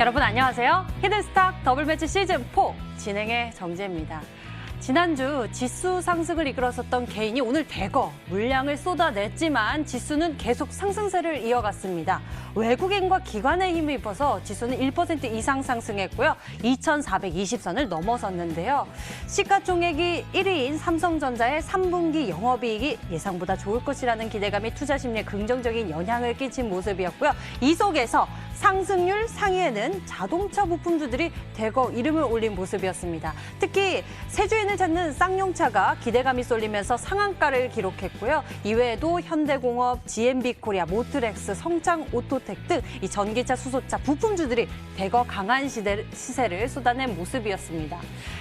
여러분 안녕하세요. 히든스탁 더블매치 시즌4 진행의 정지혜입니다. 지난주 지수 상승을 이끌었었던 개인이 오늘 대거 물량을 쏟아냈지만 지수는 계속 상승세를 이어갔습니다. 외국인과 기관의 힘을 입어서 지수는 1% 이상 상승했고요. 2,420선을 넘어섰는데요. 시가총액이 1위인 삼성전자의 3분기 영업이익이 예상보다 좋을 것이라는 기대감이 투자 심리에 긍정적인 영향을 끼친 모습이었고요. 이 속에서 상승률 상위에는 자동차 부품주들이 대거 이름을 올린 모습이었습니다. 특히 세주인을 찾는 쌍용차가 기대감이 쏠리면서 상한가를 기록했고요. 이외에도 현대공업, GMB코리아, 모트렉스, 성창오토텍 등 이 전기차, 수소차 부품주들이 대거 강한 시세를 쏟아낸 모습이었습니다.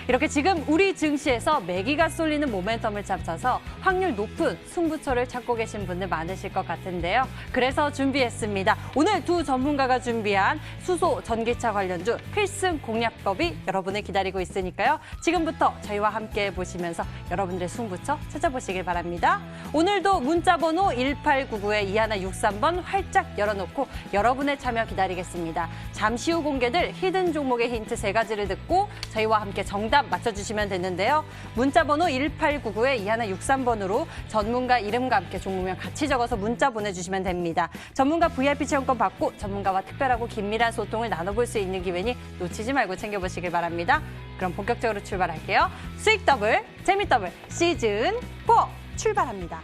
이렇게 지금 우리 증시에서 매기가 쏠리는 모멘텀을 잡아서 확률 높은 승부처를 찾고 계신 분들 많으실 것 같은데요. 그래서 준비했습니다. 오늘 두 전문가가 준비한 수소, 전기차 관련주 필승 공략법이 여러분을 기다리고 있으니까요. 지금부터 저희와 함께 보시면서 여러분들의 승부처 찾아보시길 바랍니다. 오늘도 문자번호 1899-2163번 활짝 열어놓고 여러분의 참여 기다리겠습니다. 잠시 후 공개될 히든 종목의 힌트 3가지를 듣고 저희와 함께 정답 맞춰주시면 되는데요. 문자번호 1899-2163번으로 전문가 이름과 함께 종목명 같이 적어서 문자 보내주시면 됩니다. 전문가 VIP 체험권 받고 전문가와 특별하고 긴밀한 소통을 나눠볼 수 있는 기회니 놓치지 말고 챙겨보시길 바랍니다. 그럼 본격적으로 출발할게요. 수익 더블, 재미 더블 시즌4 출발합니다.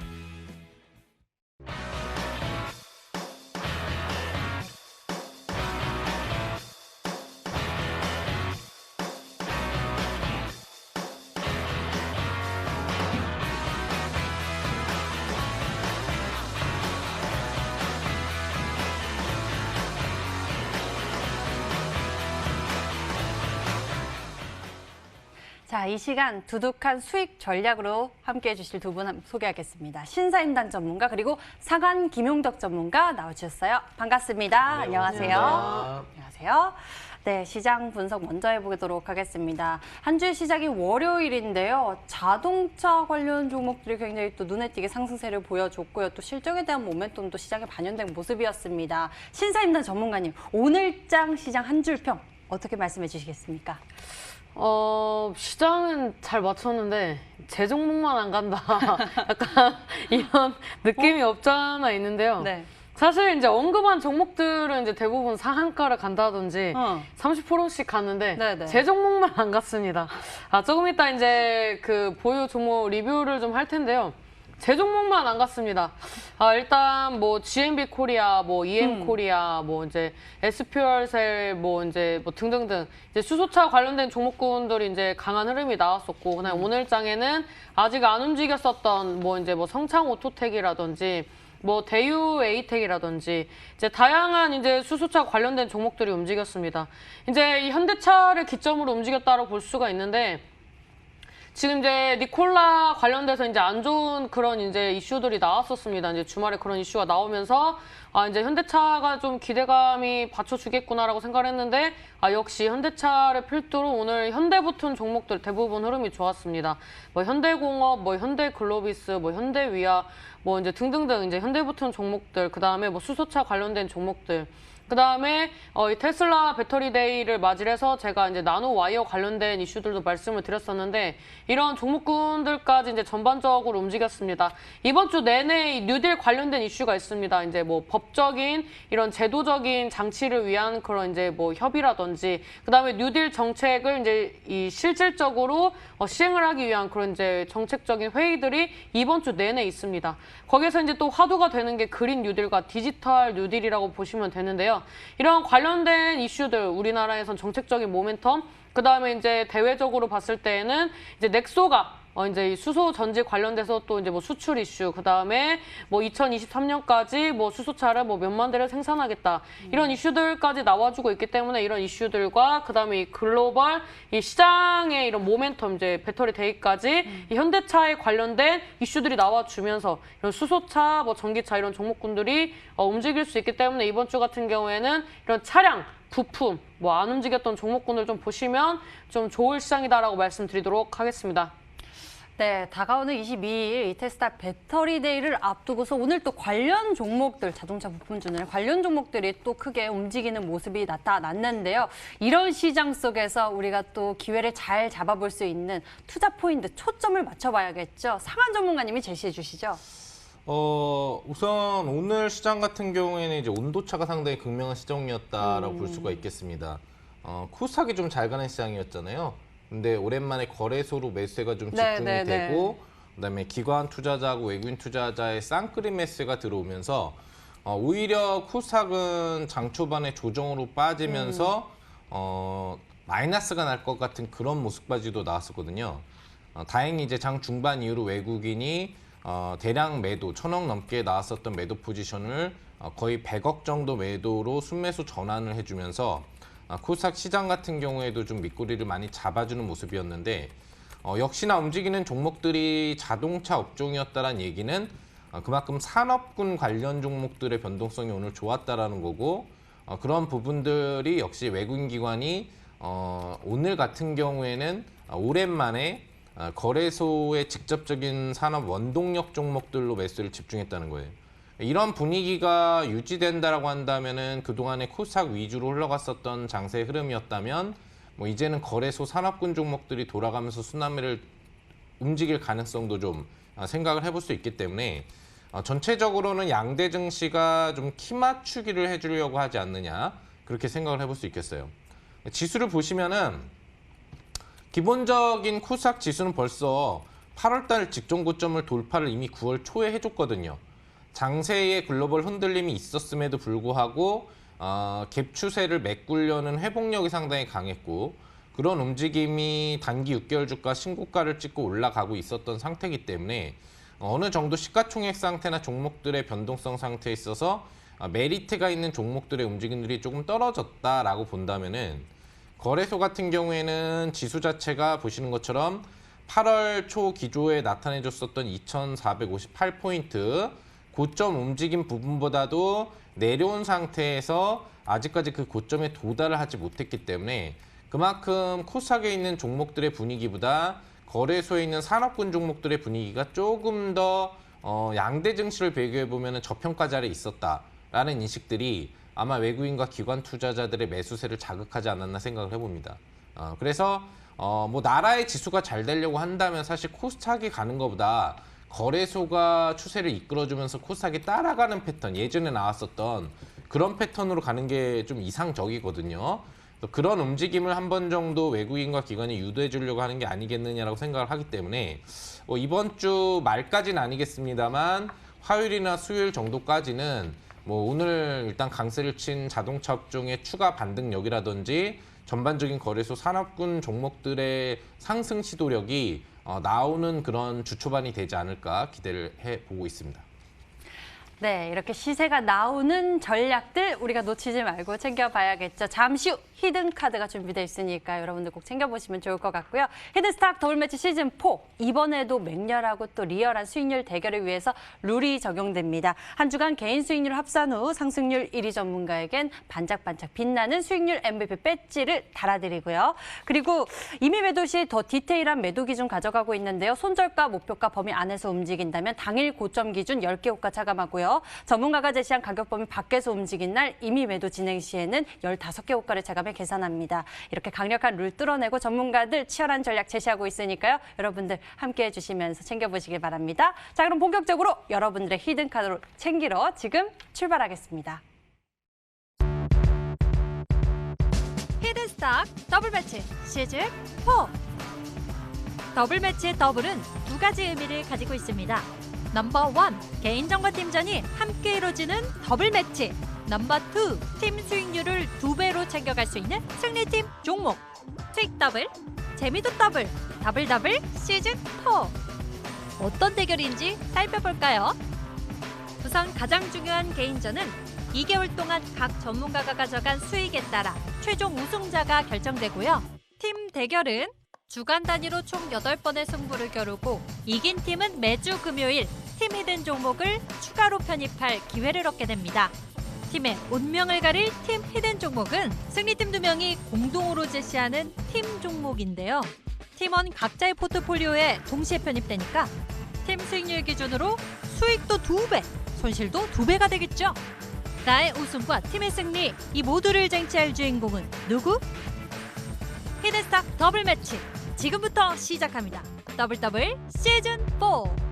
자, 이 시간 두둑한 수익 전략으로 함께해 주실 두 분 소개하겠습니다. 신사임당 전문가 그리고 사간 김용덕 전문가 나와주셨어요. 반갑습니다. 네, 안녕하세요. 안녕하세요. 네, 시장 분석 먼저 해보도록 하겠습니다. 한 주의 시작이 월요일인데요. 자동차 관련 종목들이 굉장히 또 눈에 띄게 상승세를 보여줬고요. 또 실적에 대한 모멘텀도 시장에 반영된 모습이었습니다. 신사임당 전문가님, 오늘장 시장 한 줄 평 어떻게 말씀해 주시겠습니까? 시장은 잘 맞췄는데 제 종목만 안 간다. 약간 이런 느낌이 없잖아 있는데요. 네. 사실 이제 언급한 종목들은 이제 대부분 상한가를 간다든지 30%씩 갔는데 네네. 제 종목만 안 갔습니다. 조금 이따 이제 그 보유 종목 리뷰를 좀 할 텐데요. 제 종목만 안 갔습니다. 일단 뭐 GMB 코리아, 뭐 EM 코리아, 뭐 이제 SPR셀, 뭐 이제 뭐 등등등 이제 수소차 관련된 종목군들이 이제 강한 흐름이 나왔었고, 그다음 오늘 장에는 아직 안 움직였었던 뭐 이제 뭐 성창 오토텍이라든지 뭐 대유 에이텍이라든지 이제 다양한 이제 수소차 관련된 종목들이 움직였습니다. 이제 이 현대차를 기점으로 움직였다고 볼 수가 있는데. 지금 이제 니콜라 관련돼서 이제 안 좋은 그런 이제 이슈들이 나왔었습니다. 이제 주말에 그런 이슈가 나오면서 이제 현대차가 좀 기대감이 받쳐주겠구나라고 생각을 했는데 역시 현대차를 필두로 오늘 현대 붙은 종목들 대부분 흐름이 좋았습니다. 뭐 현대공업, 뭐 현대글로비스, 뭐 현대위아, 뭐 이제 등등등 이제 현대 붙은 종목들, 그 다음에 뭐 수소차 관련된 종목들. 그다음에 이 테슬라 배터리 데이를 맞이해서 제가 이제 나노 와이어 관련된 이슈들도 말씀을 드렸었는데 이런 종목군들까지 이제 전반적으로 움직였습니다. 이번 주 내내 뉴딜 관련된 이슈가 있습니다. 이제 뭐 법적인 이런 제도적인 장치를 위한 그런 이제 뭐 협의라든지 그다음에 뉴딜 정책을 이제 이 실질적으로 시행을 하기 위한 그런 이제 정책적인 회의들이 이번 주 내내 있습니다. 거기에서 이제 또 화두가 되는 게 그린 뉴딜과 디지털 뉴딜이라고 보시면 되는데요. 이런 관련된 이슈들, 우리나라에선 정책적인 모멘텀, 그 다음에 이제 대외적으로 봤을 때에는 이제 넥소가 이제 이 수소 전지 관련돼서 또 이제 뭐 수출 이슈, 그 다음에 뭐 2023년까지 뭐 수소차를 뭐 몇만 대를 생산하겠다. 이런 이슈들까지 나와주고 있기 때문에 이런 이슈들과 그 다음에 이 글로벌 이 시장의 이런 모멘텀, 이제 배터리 데이까지 이 현대차에 관련된 이슈들이 나와주면서 이런 수소차, 뭐 전기차 이런 종목군들이 움직일 수 있기 때문에 이번 주 같은 경우에는 이런 차량, 부품, 뭐 안 움직였던 종목군을 좀 보시면 좀 좋을 시장이다라고 말씀드리도록 하겠습니다. 네, 다가오는 22일 이테스타 배터리 데이를 앞두고서 오늘 또 관련 종목들, 자동차 부품 주는 관련 종목들이 또 크게 움직이는 모습이 나타났는데요. 이런 시장 속에서 우리가 또 기회를 잘 잡아볼 수 있는 투자 포인트, 초점을 맞춰봐야겠죠. 상한 전문가님이 제시해 주시죠. 우선 오늘 시장 같은 경우에는 이제 온도차가 상당히 극명한 시장이었다라고 볼 수가 있겠습니다. 코스닥이 좀 잘 가는 시장이었잖아요. 근데 오랜만에 거래소로 매수세가 좀 집중이 되고 그다음에 기관 투자자하고 외국인 투자자의 쌍끌이 매수세가 들어오면서 오히려 코스닥은 장 초반에 조정으로 빠지면서 마이너스가 날 것 같은 그런 모습까지도 나왔었거든요. 다행히 이제 장 중반 이후로 외국인이 대량 매도 1,000억 넘게 나왔었던 매도 포지션을 거의 100억 정도 매도로 순매수 전환을 해주면서 코스닥 시장 같은 경우에도 좀 밑꼬리를 많이 잡아주는 모습이었는데 역시나 움직이는 종목들이 자동차 업종이었다는 얘기는 그만큼 산업군 관련 종목들의 변동성이 오늘 좋았다라는 거고 그런 부분들이 역시 외국인 기관이 오늘 같은 경우에는 오랜만에 거래소의 직접적인 산업 원동력 종목들로 매수를 집중했다는 거예요. 이런 분위기가 유지된다라고 한다면은 그동안에 코스닥 위주로 흘러갔었던 장세 흐름이었다면 뭐 이제는 거래소 산업군 종목들이 돌아가면서 순환매를 움직일 가능성도 좀 생각을 해볼 수 있기 때문에 전체적으로는 양대 증시가 좀 키 맞추기를 해주려고 하지 않느냐 그렇게 생각을 해볼 수 있겠어요. 지수를 보시면은 기본적인 코스닥 지수는 벌써 8월달 직전 고점을 돌파를 이미 9월 초에 해줬거든요. 장세의 글로벌 흔들림이 있었음에도 불구하고 갭 추세를 메꾸려는 회복력이 상당히 강했고 그런 움직임이 단기 6개월 주가 신고가를 찍고 올라가고 있었던 상태이기 때문에 어느 정도 시가총액 상태나 종목들의 변동성 상태에 있어서 메리트가 있는 종목들의 움직임들이 조금 떨어졌다라고 본다면은 거래소 같은 경우에는 지수 자체가 보시는 것처럼 8월 초 기조에 나타내줬었던 2,458포인트 고점 움직임 부분보다도 내려온 상태에서 아직까지 그 고점에 도달을 하지 못했기 때문에 그만큼 코스닥에 있는 종목들의 분위기보다 거래소에 있는 산업군 종목들의 분위기가 조금 더 양대 증시를 비교해보면 저평가 자리에 있었다라는 인식들이 아마 외국인과 기관 투자자들의 매수세를 자극하지 않았나 생각을 해봅니다. 그래서 뭐 나라의 지수가 잘 되려고 한다면 사실 코스닥이 가는 것보다 거래소가 추세를 이끌어주면서 코스닥이 따라가는 패턴, 예전에 나왔었던 그런 패턴으로 가는 게 좀 이상적이거든요. 그런 움직임을 한 번 정도 외국인과 기관이 유도해 주려고 하는 게 아니겠느냐라고 생각을 하기 때문에 이번 주 말까지는 아니겠습니다만 화요일이나 수요일 정도까지는 뭐 오늘 일단 강세를 친 자동차 업종의 추가 반등력이라든지 전반적인 거래소 산업군 종목들의 상승 시도력이 나오는 그런 주 초반이 되지 않을까 기대를 해보고 있습니다. 네, 이렇게 시세가 나오는 전략들 우리가 놓치지 말고 챙겨봐야겠죠. 잠시 후 히든 카드가 준비되어 있으니까 여러분들 꼭 챙겨보시면 좋을 것 같고요. 히든스탁 더블매치 시즌4 이번에도 맹렬하고 또 리얼한 수익률 대결을 위해서 룰이 적용됩니다. 한 주간 개인 수익률 합산 후 상승률 1위 전문가에겐 반짝반짝 빛나는 수익률 MVP 배지를 달아드리고요. 그리고 이미 매도 시 더 디테일한 매도 기준 가져가고 있는데요. 손절가, 목표가 범위 안에서 움직인다면 당일 고점 기준 10개 호가 차감하고요. 전문가가 제시한 가격 범위 밖에서 움직인 날 이미 매도 진행 시에는 15개 호가를 차감해 계산합니다. 이렇게 강력한 룰 뚫어내고 전문가들 치열한 전략 제시하고 있으니까요. 여러분들 함께해 주시면서 챙겨보시길 바랍니다. 자, 그럼 본격적으로 여러분들의 히든 카드로 챙기러 지금 출발하겠습니다. 히든스탁 더블 매치 시즌 4. 더블 매치의 더블은 두 가지 의미를 가지고 있습니다. 넘버 1, 개인정보팀전이 함께 이루어지는 더블 매치. 넘버 2, 팀 수익률을 2배로 챙겨갈 수 있는 승리팀 종목. 수익 더블, 재미도 더블, 더블 더블 시즌 4. 어떤 대결인지 살펴볼까요? 우선 가장 중요한 개인전은 2개월 동안 각 전문가가 가져간 수익에 따라 최종 우승자가 결정되고요. 팀 대결은 주간 단위로 총 8번의 승부를 겨루고 이긴 팀은 매주 금요일 팀 히든 종목을 추가로 편입할 기회를 얻게 됩니다. 팀의 운명을 가릴 팀 히든 종목은 승리팀 2명이 공동으로 제시하는 팀 종목인데요. 팀원 각자의 포트폴리오에 동시에 편입되니까 팀 수익률 기준으로 수익도 2배, 손실도 2배가 되겠죠. 나의 우승과 팀의 승리, 이 모두를 쟁취할 주인공은 누구? 히든스탁 더블 매치 지금부터 시작합니다. 더블 시즌 4.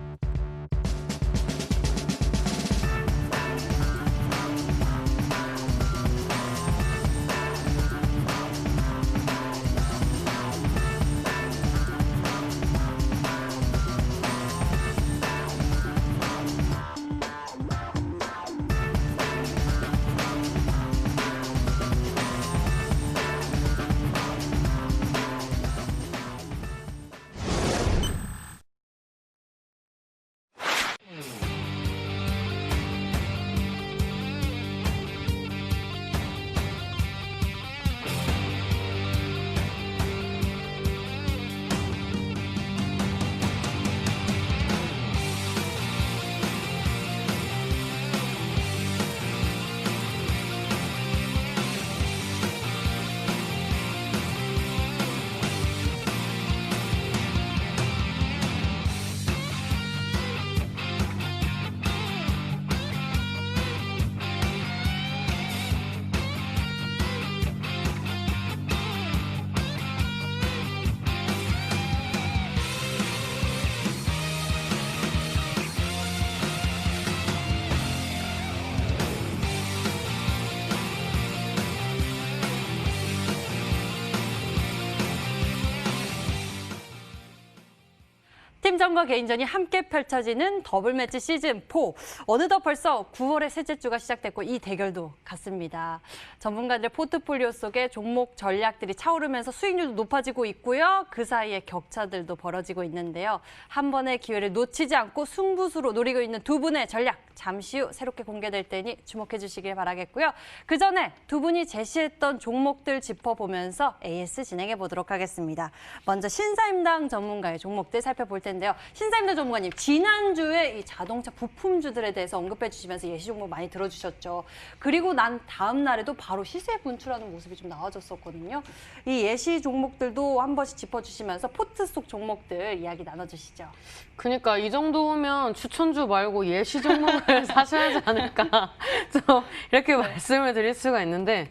팀전과 개인전이 함께 펼쳐지는 더블 매치 시즌 4. 어느덧 벌써 9월의 셋째 주가 시작됐고 이 대결도 같습니다. 전문가들의 포트폴리오 속에 종목 전략들이 차오르면서 수익률도 높아지고 있고요. 그 사이에 격차들도 벌어지고 있는데요. 한 번의 기회를 놓치지 않고 승부수로 노리고 있는 두 분의 전략 잠시 후 새롭게 공개될 테니 주목해 주시길 바라겠고요. 그 전에 두 분이 제시했던 종목들 짚어보면서 AS 진행해 보도록 하겠습니다. 먼저 신사임당 전문가의 종목들 살펴볼 텐데요. 신사임당 전문가님, 지난주에 이 자동차 부품주들에 대해서 언급해 주시면서 예시 종목 많이 들어주셨죠. 그리고 난 다음 날에도 바로 시세 분출하는 모습이 좀 나와줬었거든요. 이 예시 종목들도 한 번씩 짚어주시면서 포트 속 종목들 이야기 나눠주시죠. 그러니까 이 정도면 추천주 말고 예시 종목을 사셔야 하지 않을까 좀 이렇게 말씀을 드릴 수가 있는데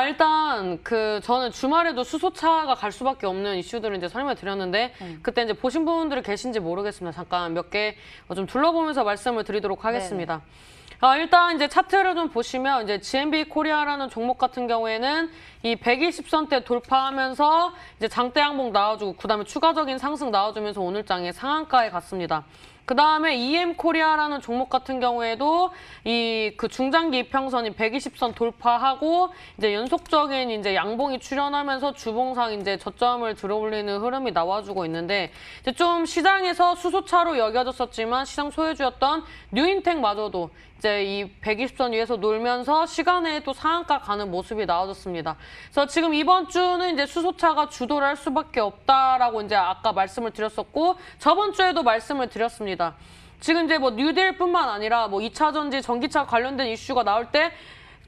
일단 저는 주말에도 수소차가 갈 수밖에 없는 이슈들을 이제 설명을 드렸는데 그때 이제 보신 분들이 계신지 모르겠습니다. 잠깐 몇 개 좀 둘러보면서 말씀을 드리도록 하겠습니다. 일단 이제 차트를 좀 보시면 이제 GMB 코리아라는 종목 같은 경우에는 이 120선대 돌파하면서 이제 장대 양봉 나와주고 그다음에 추가적인 상승 나와주면서 오늘 장에 상한가에 갔습니다. 그 다음에 EM 코리아라는 종목 같은 경우에도 그 중장기 이평선이 120선 돌파하고 이제 연속적인 이제 양봉이 출현하면서 주봉상 이제 저점을 들어올리는 흐름이 나와주고 있는데 이제 좀 시장에서 수소차로 여겨졌었지만 시장 소외주였던 뉴인텍마저도 이제 이 120선 위에서 놀면서 시간에 또 상한가 가는 모습이 나와줬습니다. 그래서 지금 이번 주는 이제 수소차가 주도를 할 수밖에 없다라고 이제 아까 말씀을 드렸었고 저번 주에도 말씀을 드렸습니다. 지금 이제 뭐 뉴딜뿐만 아니라 뭐 2차 전지, 전기차 관련된 이슈가 나올 때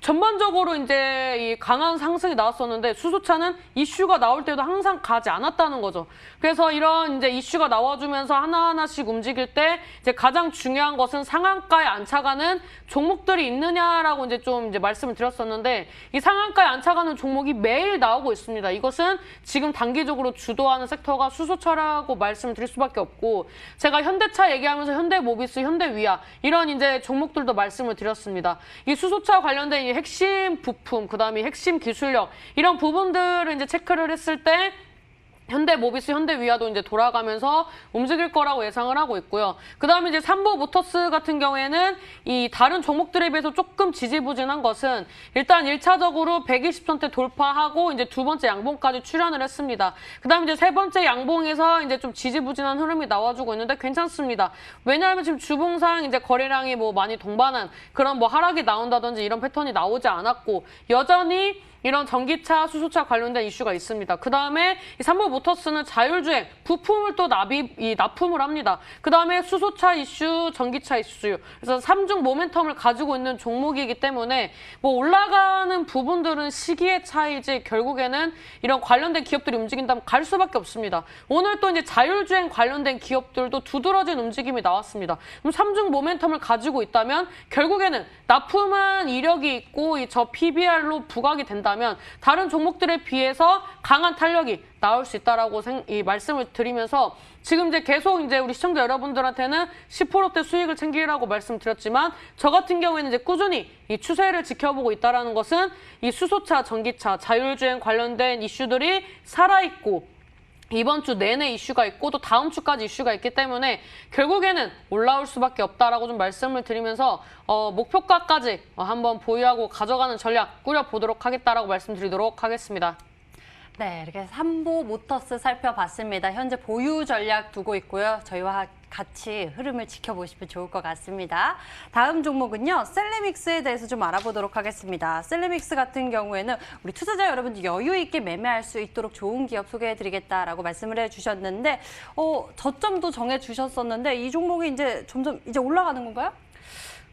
전반적으로 이제 이 강한 상승이 나왔었는데 수소차는 이슈가 나올 때도 항상 가지 않았다는 거죠. 그래서 이런 이제 이슈가 나와주면서 하나하나씩 움직일 때 이제 가장 중요한 것은 상한가에 안착하는 종목들이 있느냐라고 이제 좀 이제 말씀을 드렸었는데 이 상한가에 안착하는 종목이 매일 나오고 있습니다. 이것은 지금 단기적으로 주도하는 섹터가 수소차라고 말씀을 드릴 수밖에 없고 제가 현대차 얘기하면서 현대모비스, 현대위아 이런 이제 종목들도 말씀을 드렸습니다. 이 수소차 관련된 이 핵심 부품, 그다음에 핵심 기술력 이런 부분들을 이제 체크를 했을 때 현대모비스, 현대위아도 이제 돌아가면서 움직일 거라고 예상을 하고 있고요. 그다음에 이제 삼보모터스 같은 경우에는 이 다른 종목들에 비해서 조금 지지부진한 것은 일단 1차적으로 120선대 돌파하고 이제 두 번째 양봉까지 출현을 했습니다. 그다음에 이제 세 번째 양봉에서 이제 좀 지지부진한 흐름이 나와주고 있는데 괜찮습니다. 왜냐하면 지금 주봉상 이제 거래량이 뭐 많이 동반한 그런 뭐 하락이 나온다든지 이런 패턴이 나오지 않았고 여전히 이런 전기차, 수소차 관련된 이슈가 있습니다. 그 다음에 이 삼보모터스는 자율주행, 부품을 또 납품을 합니다. 그 다음에 수소차 이슈, 전기차 이슈. 그래서 삼중 모멘텀을 가지고 있는 종목이기 때문에 뭐 올라가는 부분들은 시기의 차이지 결국에는 이런 관련된 기업들이 움직인다면 갈 수밖에 없습니다. 오늘 또 이제 자율주행 관련된 기업들도 두드러진 움직임이 나왔습니다. 그럼 삼중 모멘텀을 가지고 있다면 결국에는 납품한 이력이 있고 저 PBR로 부각이 된다면 다른 종목들에 비해서 강한 탄력이 나올 수 있다라고 말씀을 드리면서 지금 이제 계속 이제 우리 시청자 여러분들한테는 10%대 수익을 챙기라고 말씀드렸지만 저 같은 경우에는 이제 꾸준히 이 추세를 지켜보고 있다라는 것은 이 수소차, 전기차, 자율주행 관련된 이슈들이 살아있고 이번 주 내내 이슈가 있고 또 다음 주까지 이슈가 있기 때문에 결국에는 올라올 수밖에 없다라고 좀 말씀을 드리면서 목표가까지 한번 보유하고 가져가는 전략 꾸려보도록 하겠다라고 말씀드리도록 하겠습니다. 네, 이렇게 삼보모터스 살펴봤습니다. 현재 보유 전략 두고 있고요. 저희와 같이 흐름을 지켜보시면 좋을 것 같습니다. 다음 종목은요. 셀레믹스에 대해서 좀 알아보도록 하겠습니다. 셀레믹스 같은 경우에는 우리 투자자 여러분들 여유 있게 매매할 수 있도록 좋은 기업 소개해드리겠다라고 말씀을 해주셨는데 저점도 정해주셨었는데 이 종목이 이제 점점 올라가는 건가요?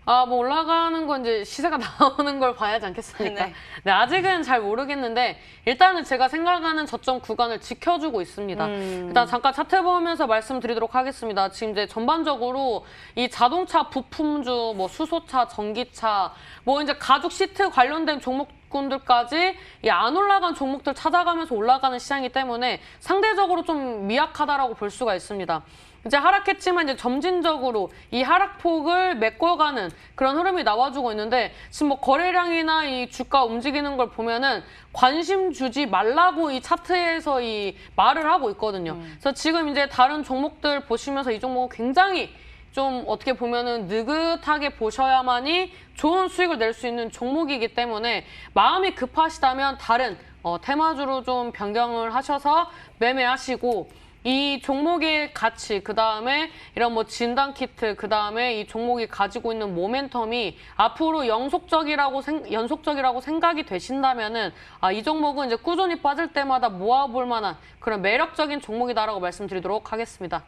뭐 올라가는 건 이제 시세가 나오는 걸 봐야지 않겠습니까? 네. 네, 아직은 잘 모르겠는데 일단은 제가 생각하는 저점 구간을 지켜주고 있습니다. 일단 잠깐 차트 보면서 말씀드리도록 하겠습니다. 지금 이제 전반적으로 이 자동차 부품주, 뭐 수소차, 전기차, 뭐 이제 가죽 시트 관련된 종목군들까지 안 올라간 종목들 찾아가면서 올라가는 시장이기 때문에 상대적으로 좀 미약하다라고 볼 수가 있습니다. 이제 하락했지만 이제 점진적으로 이 하락폭을 메꿔가는 그런 흐름이 나와주고 있는데 지금 뭐 거래량이나 이 주가 움직이는 걸 보면은 관심 주지 말라고 이 차트에서 이 말을 하고 있거든요. 그래서 지금 이제 다른 종목들 보시면서 이 종목은 굉장히 좀 어떻게 보면은 느긋하게 보셔야만이 좋은 수익을 낼 수 있는 종목이기 때문에 마음이 급하시다면 다른 테마주로 좀 변경을 하셔서 매매하시고 이 종목의 가치, 그 다음에 이런 뭐 진단 키트, 그 다음에 이 종목이 가지고 있는 모멘텀이 앞으로 연속적이라고 생각이 되신다면은 이 종목은 이제 꾸준히 빠질 때마다 모아볼 만한 그런 매력적인 종목이다라고 말씀드리도록 하겠습니다.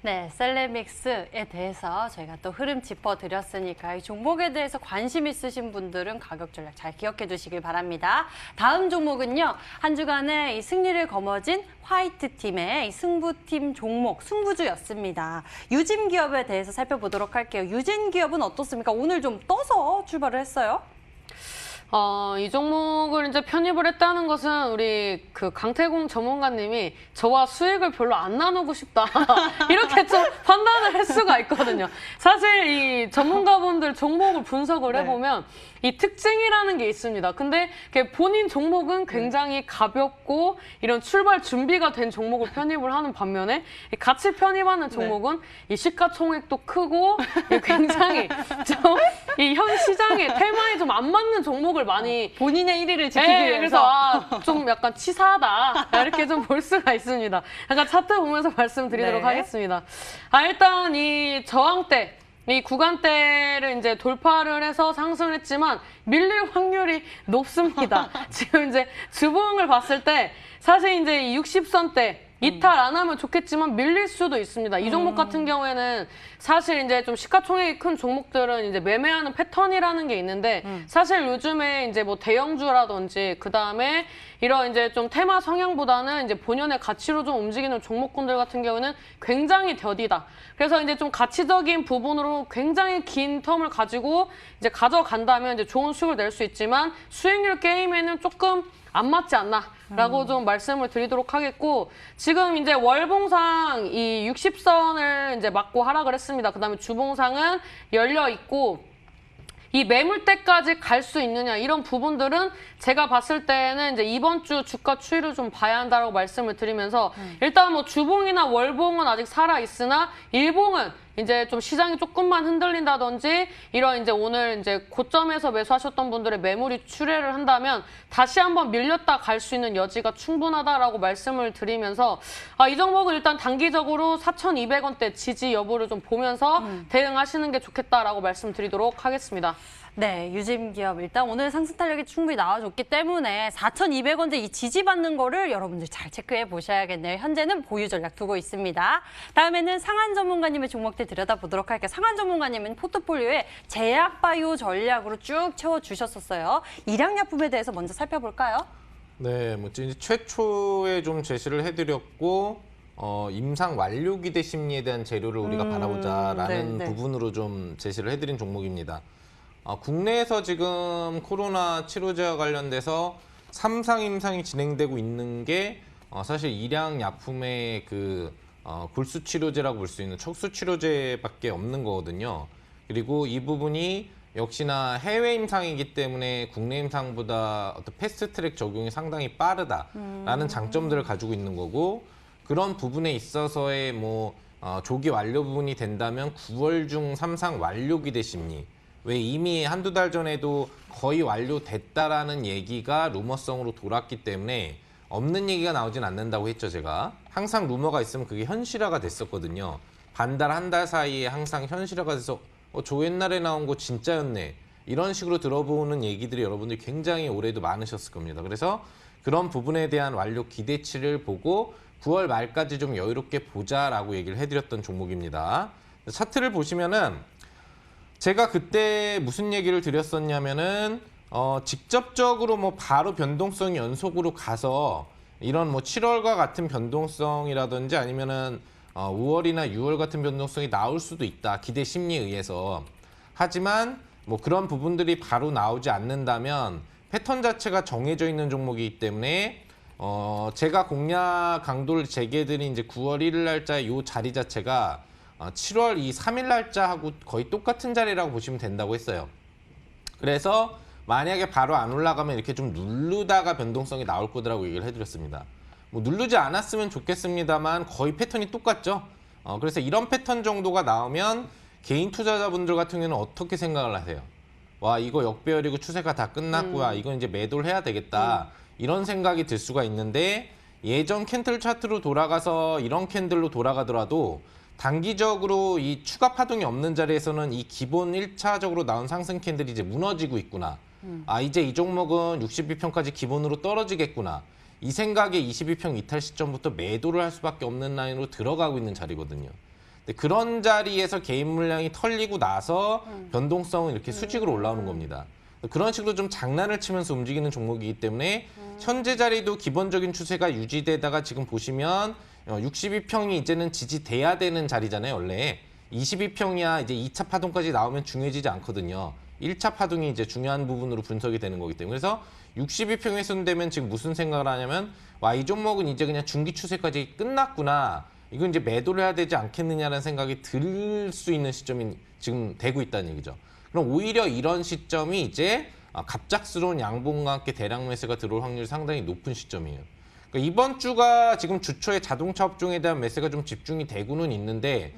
네, 셀레믹스에 대해서 저희가 또 흐름 짚어드렸으니까 이 종목에 대해서 관심 있으신 분들은 가격 전략 잘 기억해 두시길 바랍니다. 다음 종목은요. 한 주간의 이 승리를 거머쥔 화이트팀의 이 승부팀 종목, 승부주였습니다. 유진기업에 대해서 살펴보도록 할게요. 유진기업은 어떻습니까? 오늘 좀 떠서 출발을 했어요. 이 종목을 이제 편입을 했다는 것은 우리 그 강태공 전문가님이 저와 수익을 별로 안 나누고 싶다. 이렇게 좀 판단을 할 수가 있거든요. 사실 이 전문가분들 종목을 분석을 해보면 이 특징이라는 게 있습니다. 근데 본인 종목은 굉장히 가볍고 이런 출발 준비가 된 종목을 편입을 하는 반면에 같이 편입하는 종목은 이 시가총액도 크고 굉장히 좀 이 현 시장의 테마에 좀 안 맞는 종목을 많이 본인의 1위를 지키기 위해서. 그래서 좀 약간 치사하다 이렇게 좀 볼 수가 있습니다. 약간 차트 보면서 말씀드리도록 하겠습니다. 일단 이 저항대 이 구간대를 이제 돌파를 해서 상승을 했지만 밀릴 확률이 높습니다. 지금 이제 주봉을 봤을 때 사실 이제 이 60선대 이탈 안 하면 좋겠지만 밀릴 수도 있습니다. 이 종목 같은 경우에는 사실 이제 좀 시가총액이 큰 종목들은 이제 매매하는 패턴이라는 게 있는데 사실 요즘에 이제 뭐 대형주라든지 그 다음에 이런 이제 좀 테마 성향보다는 이제 본연의 가치로 좀 움직이는 종목군들 같은 경우는 굉장히 더디다. 그래서 이제 좀 가치적인 부분으로 굉장히 긴 텀을 가지고 이제 가져간다면 이제 좋은 수익을 낼 수 있지만 수익률 게임에는 조금 안 맞지 않나라고 좀 말씀을 드리도록 하겠고 지금 이제 월봉상 이 60선을 이제 맞고 하락을 했습니다. 그다음에 주봉상은 열려 있고 이 매물대까지 갈 수 있느냐 이런 부분들은 제가 봤을 때는 이제 이번 주 주가 추이를 좀 봐야 한다라고 말씀을 드리면서 일단 뭐 주봉이나 월봉은 아직 살아 있으나 일봉은 이제 좀 시장이 조금만 흔들린다든지 이런 이제 오늘 이제 고점에서 매수하셨던 분들의 매물이 출회를 한다면 다시 한번 밀렸다 갈 수 있는 여지가 충분하다라고 말씀을 드리면서 이 종목은 일단 단기적으로 4,200원대 지지 여부를 좀 보면서 대응하시는 게 좋겠다라고 말씀드리도록 하겠습니다. 네, 유진기업 일단 오늘 상승 탄력이 충분히 나와줬기 때문에 4,200원대 이 지지받는 거를 여러분들 잘 체크해 보셔야겠네요. 현재는 보유 전략 두고 있습니다. 다음에는 상한 전문가님의 종목들 들여다보도록 할게요. 상한 전문가님은 포트폴리오에 제약바이오 전략으로 쭉 채워주셨었어요. 일양약품에 대해서 먼저 살펴볼까요? 네, 뭐 이제 최초에 좀 제시를 해드렸고 임상 완료 기대 심리에 대한 재료를 우리가 바라보자라는 네. 부분으로 좀 제시를 해드린 종목입니다. 국내에서 지금 코로나 치료제와 관련돼서 3상 임상이 진행되고 있는 게 사실 일양약품의 그 골수 치료제라고 볼 수 있는 척수 치료제밖에 없는 거거든요. 그리고 이 부분이 역시나 해외 임상이기 때문에 국내 임상보다 어떤 패스트트랙 적용이 상당히 빠르다라는 장점들을 가지고 있는 거고, 그런 부분에 있어서의 뭐 조기 완료 부분이 된다면 9월 중 3상 완료 기대 심리. 왜 이미 한두 달 전에도 거의 완료됐다라는 얘기가 루머성으로 돌았기 때문에 없는 얘기가 나오진 않는다고 했죠, 제가. 항상 루머가 있으면 그게 현실화가 됐었거든요. 반달, 한 달 사이에 항상 현실화가 돼서 저 옛날에 나온 거 진짜였네. 이런 식으로 들어보는 얘기들이 여러분들이 굉장히 올해도 많으셨을 겁니다. 그래서 그런 부분에 대한 완료 기대치를 보고 9월 말까지 좀 여유롭게 보자라고 얘기를 해드렸던 종목입니다. 차트를 보시면은 제가 그때 무슨 얘기를 드렸었냐면은 직접적으로 뭐 바로 변동성 연속으로 가서 이런 뭐 7월과 같은 변동성이라든지 아니면은 5월이나 6월 같은 변동성이 나올 수도 있다. 기대 심리에 의해서. 하지만 뭐 그런 부분들이 바로 나오지 않는다면 패턴 자체가 정해져 있는 종목이기 때문에 제가 공략 강도를 재개해드린 이제 9월 1일 날짜의 이 자리 자체가 7월 이 3일 날짜하고 거의 똑같은 자리라고 보시면 된다고 했어요. 그래서 만약에 바로 안 올라가면 이렇게 좀 누르다가 변동성이 나올 거라고 얘기를 해드렸습니다. 뭐 누르지 않았으면 좋겠습니다만 거의 패턴이 똑같죠. 그래서 이런 패턴 정도가 나오면 개인 투자자분들 같은 경우는 어떻게 생각을 하세요? 와, 이거 역배열이고 추세가 다 끝났고요. 이건 이제 매도를 해야 되겠다. 이런 생각이 들 수가 있는데, 예전 캔들 차트로 돌아가서 이런 캔들로 돌아가더라도 단기적으로 이 추가 파동이 없는 자리에서는 이 기본 1차적으로 나온 상승 캔들이 이제 무너지고 있구나. 이제 이 종목은 62평까지 기본으로 떨어지겠구나. 이 생각에 22평 이탈 시점부터 매도를 할 수밖에 없는 라인으로 들어가고 있는 자리거든요. 근데 그런 자리에서 개인 물량이 털리고 나서 변동성은 이렇게 수직으로 올라오는 겁니다. 그런 식으로 좀 장난을 치면서 움직이는 종목이기 때문에 현재 자리도 기본적인 추세가 유지되다가 지금 보시면 62평이 이제는 지지돼야 되는 자리잖아요, 원래. 22평이야 이제 2차 파동까지 나오면 중요해지지 않거든요. 1차 파동이 이제 중요한 부분으로 분석이 되는 거기 때문에. 그래서 62평에 손대면 지금 무슨 생각을 하냐면, 와, 이 종목은 이제 그냥 중기 추세까지 끝났구나. 이건 이제 매도를 해야 되지 않겠느냐라는 생각이 들 수 있는 시점이 지금 되고 있다는 얘기죠. 그럼 오히려 이런 시점이 이제 갑작스러운 양봉과 함께 대량 매수가 들어올 확률이 상당히 높은 시점이에요. 그러니까 이번 주가 지금 주초에 자동차 업종에 대한 매수가 좀 집중이 되고는 있는데,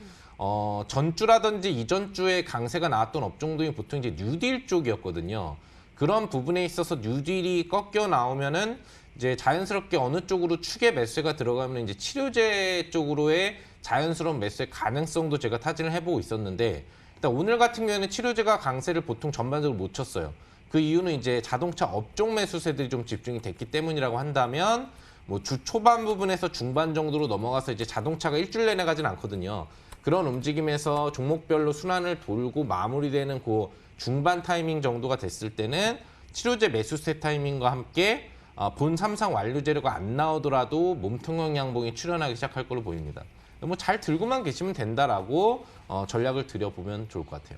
전주라든지 이전 주에 강세가 나왔던 업종들이 보통 이제 뉴딜 쪽이었거든요. 그런 부분에 있어서 뉴딜이 꺾여 나오면은 이제 자연스럽게 어느 쪽으로 축의 매수가 들어가면 이제 치료제 쪽으로의 자연스러운 매수의 가능성도 제가 타진을 해보고 있었는데, 일단 오늘 같은 경우에는 치료제가 강세를 보통 전반적으로 못 쳤어요. 그 이유는 이제 자동차 업종 매수세들이 좀 집중이 됐기 때문이라고 한다면, 뭐 주 초반 부분에서 중반 정도로 넘어가서 이제 자동차가 일주일 내내 가진 않거든요. 그런 움직임에서 종목별로 순환을 돌고 마무리되는 그 중반 타이밍 정도가 됐을 때는 치료제 매수세 타이밍과 함께 본 3상 완료 재료가 안 나오더라도 몸통형 양봉이 출현하기 시작할 걸로 보입니다. 뭐 잘 들고만 계시면 된다라고 전략을 들여보면 좋을 것 같아요.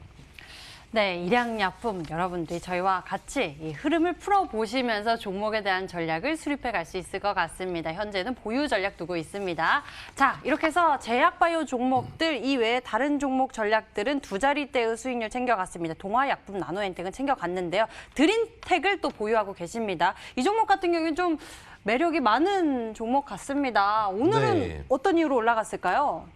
네, 일양약품 여러분들이 저희와 같이 이 흐름을 풀어보시면서 종목에 대한 전략을 수립해 갈 수 있을 것 같습니다. 현재는 보유 전략 두고 있습니다. 자, 이렇게 해서 제약바이오 종목들 이외에 다른 종목 전략들은 두 자리대의 수익률 챙겨갔습니다. 동화약품, 나노엔텍은 챙겨갔는데요. 드림텍을 또 보유하고 계십니다. 이 종목 같은 경우는 좀 매력이 많은 종목 같습니다. 오늘은 네. 어떤 이유로 올라갔을까요?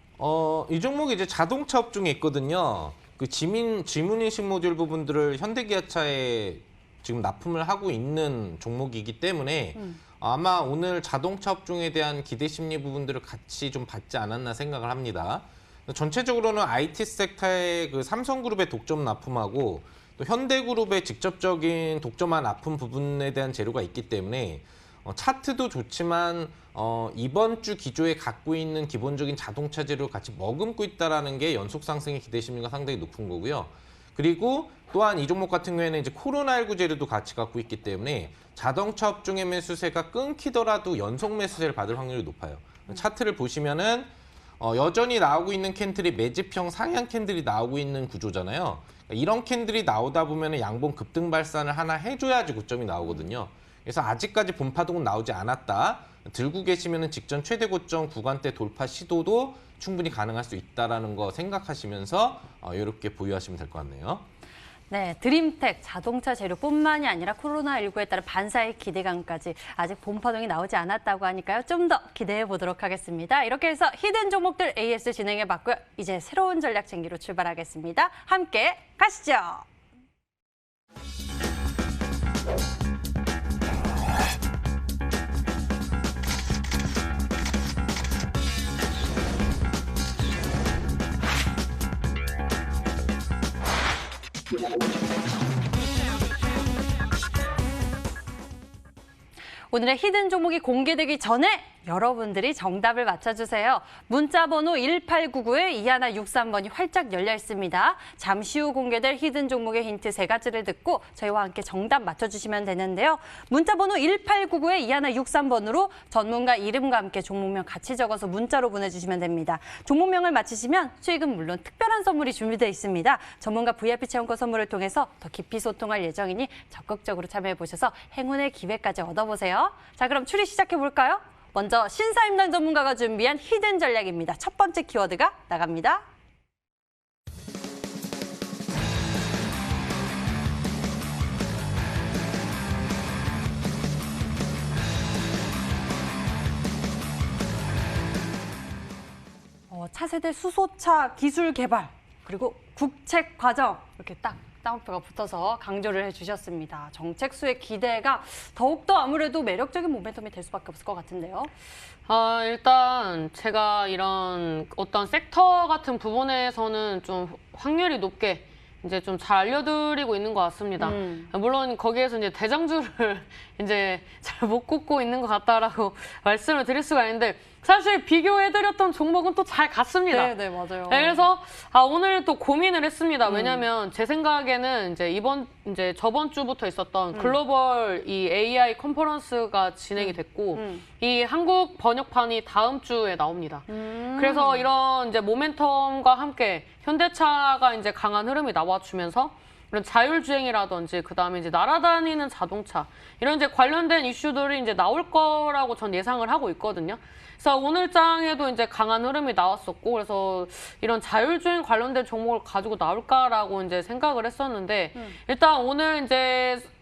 이 종목이 이제 자동차 업종에 있거든요. 그 지문인식 모듈 부분들을 현대기아차에 지금 납품을 하고 있는 종목이기 때문에 아마 오늘 자동차 업종에 대한 기대 심리 부분들을 같이 좀 받지 않았나 생각을 합니다. 전체적으로는 IT 섹터의 그 삼성그룹의 독점 납품하고 또 현대그룹의 직접적인 독점한 아픈 부분에 대한 재료가 있기 때문에 차트도 좋지만 이번 주 기조에 갖고 있는 기본적인 자동차 재료를 같이 머금고 있다는 게 연속 상승의 기대 심리가 상당히 높은 거고요. 그리고 또한 이 종목 같은 경우에는 이제 코로나19 재료도 같이 갖고 있기 때문에 자동차 업종의 매수세가 끊기더라도 연속 매수세를 받을 확률이 높아요. 차트를 보시면은 여전히 나오고 있는 캔들이 매집형 상향 캔들이 나오고 있는 구조잖아요. 이런 캔들이 나오다 보면 양봉 급등 발산을 하나 해줘야지 고점이 나오거든요. 그래서 아직까지 분파동은 나오지 않았다. 들고 계시면 직전 최대 고점 구간대 돌파 시도도 충분히 가능할 수 있다는 거 생각하시면서 이렇게 보유하시면 될 것 같네요. 네, 드림텍 자동차 재료뿐만이 아니라 코로나19에 따른 반사의 기대감까지 아직 본파동이 나오지 않았다고 하니까요. 좀 더 기대해 보도록 하겠습니다. 이렇게 해서 히든 종목들 AS 진행해 봤고요. 이제 새로운 전략 챙기로 출발하겠습니다. 함께 가시죠. 오늘의 히든 종목이 공개되기 전에 여러분들이 정답을 맞춰주세요. 문자 번호 1899에 2163번이 활짝 열려 있습니다. 잠시 후 공개될 히든 종목의 힌트 3가지를 듣고 저희와 함께 정답 맞춰주시면 되는데요. 문자 번호 1899에 2163번으로 전문가 이름과 함께 종목명 같이 적어서 문자로 보내주시면 됩니다. 종목명을 맞히시면 수익은 물론 특별한 선물이 준비되어 있습니다. 전문가 VIP 체험권 선물을 통해서 더 깊이 소통할 예정이니 적극적으로 참여해보셔서 행운의 기회까지 얻어보세요. 자, 그럼 추리 시작해볼까요? 먼저 신사임당 전문가가 준비한 히든 전략입니다. 첫 번째 키워드가 나갑니다. 차세대 수소차 기술 개발 그리고 국책 과정 이렇게 딱 따옴표가 붙어서 강조를 해주셨습니다. 정책 수의 기대가 더욱더 아무래도 매력적인 모멘텀이 될 수밖에 없을 것 같은데요. 일단 제가 이런 어떤 섹터 같은 부분에서는 좀 확률이 높게 이제 좀 잘 알려드리고 있는 것 같습니다. 물론 거기에서 이제 대장주를 이제 잘 못 꼽고 있는 것 같다라고 말씀을 드릴 수가 있는데 사실 비교해드렸던 종목은 또 잘 갔습니다. 네, 맞아요. 네, 그래서 오늘 또 고민을 했습니다. 왜냐하면 제 생각에는 이제 저번 주부터 있었던 글로벌 이 AI 컨퍼런스가 진행이 됐고 이 한국 번역판이 다음 주에 나옵니다. 그래서 이런 이제 모멘텀과 함께 현대차가 이제 강한 흐름이 나와주면서 이런 자율주행이라든지 그다음에 이제 날아다니는 자동차 이런 이제 관련된 이슈들이 이제 나올 거라고 전 예상을 하고 있거든요. 그래서 오늘 장에도 이제 강한 흐름이 나왔었고 그래서 이런 자율주행 관련된 종목을 가지고 나올까라고 이제 생각을 했었는데 일단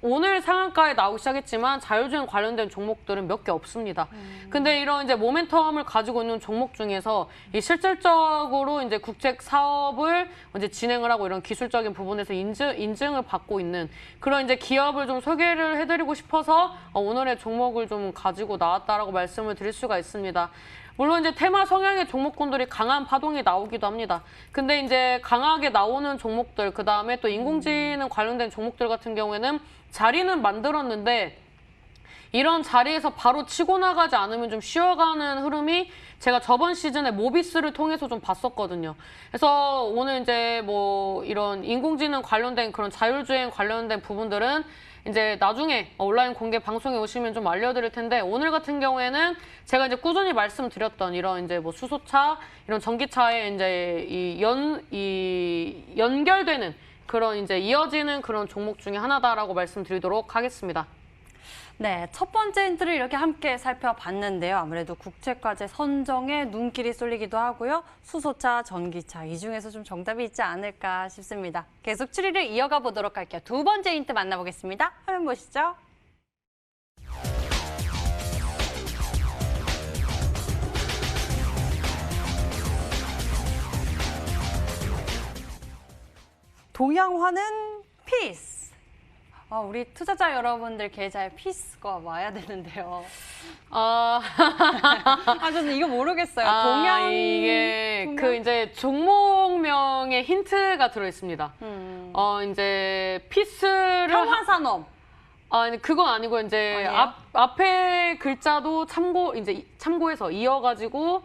오늘 상한가에 나오기 시작했지만 자율주행 관련된 종목들은 몇 개 없습니다. 근데 이런 이제 모멘텀을 가지고 있는 종목 중에서 이 실질적으로 이제 국책 사업을 이제 진행을 하고 이런 기술적인 부분에서 인증을 받고 있는 그런 이제 기업을 좀 소개를 해드리고 싶어서 오늘의 종목을 좀 가지고 나왔다라고 말씀을 드릴 수가 있습니다. 물론 이제 테마 성향의 종목군들이 강한 파동이 나오기도 합니다. 근데 이제 강하게 나오는 종목들, 그 다음에 또 인공지능 관련된 종목들 같은 경우에는 자리는 만들었는데 이런 자리에서 바로 치고 나가지 않으면 좀 쉬어가는 흐름이 제가 저번 시즌에 모비스를 통해서 좀 봤었거든요. 그래서 오늘 이제 뭐 이런 인공지능 관련된 그런 자율주행 관련된 부분들은 이제 나중에 온라인 공개 방송에 오시면 좀 알려드릴 텐데 오늘 같은 경우에는 제가 이제 꾸준히 말씀드렸던 이런 이제 뭐 수소차, 이런 전기차에 이제 연결되는 그런 이제 이어지는 그런 종목 중에 하나다라고 말씀드리도록 하겠습니다. 네, 첫 번째 힌트를 이렇게 함께 살펴봤는데요. 아무래도 국책과제 선정에 눈길이 쏠리기도 하고요. 수소차, 전기차 이 중에서 좀 정답이 있지 않을까 싶습니다. 계속 추리를 이어가 보도록 할게요. 두 번째 힌트 만나보겠습니다. 화면 보시죠. 동양화는 피스. 우리 투자자 여러분들 계좌에 피스가 와야 되는데요. 아, 저는 이거 모르겠어요. 동양 이게 동양? 그 이제 종목명에 힌트가 들어 있습니다. 이제 피스를 평화산업. 근데 그건 아니고 이제 아니에요? 앞에 글자도 참고해서 이어가지고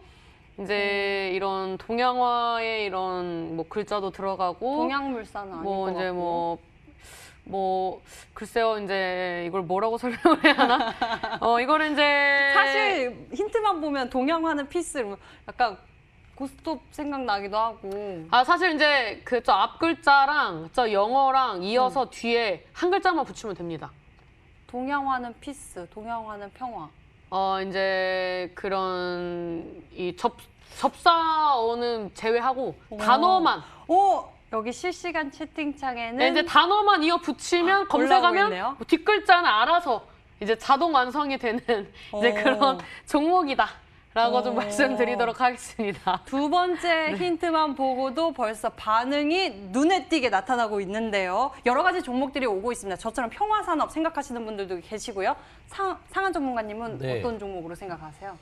이제 이런 동양화의 이런 뭐 글자도 들어가고 동양물산 아닌 뭐 것 이제 같고. 글쎄요 이제 이걸 뭐라고 설명을 해야 하나? 이거를 이제 사실 힌트만 보면 동양화는 피스 약간 고스톱 생각나기도 하고. 사실 이제 그 저 앞 글자랑 저 영어랑 이어서 뒤에 한 글자만 붙이면 됩니다. 동양화는 피스, 동양화는 평화. 이제 그런 이 접사어는 제외하고 오. 단어만 여기 실시간 채팅창에는 네, 이제 단어만 이어 붙이면 올라오고 검색하면 있네요. 뭐 뒷글자는 알아서 이제 자동 완성이 되는 이제 오. 그런 종목이다라고 좀 오. 말씀드리도록 하겠습니다. 두 번째 힌트만 보고도 벌써 반응이 눈에 띄게 나타나고 있는데요. 여러 가지 종목들이 오고 있습니다. 저처럼 평화산업 생각하시는 분들도 계시고요. 상한 전문가님은 네. 어떤 종목으로 생각하세요?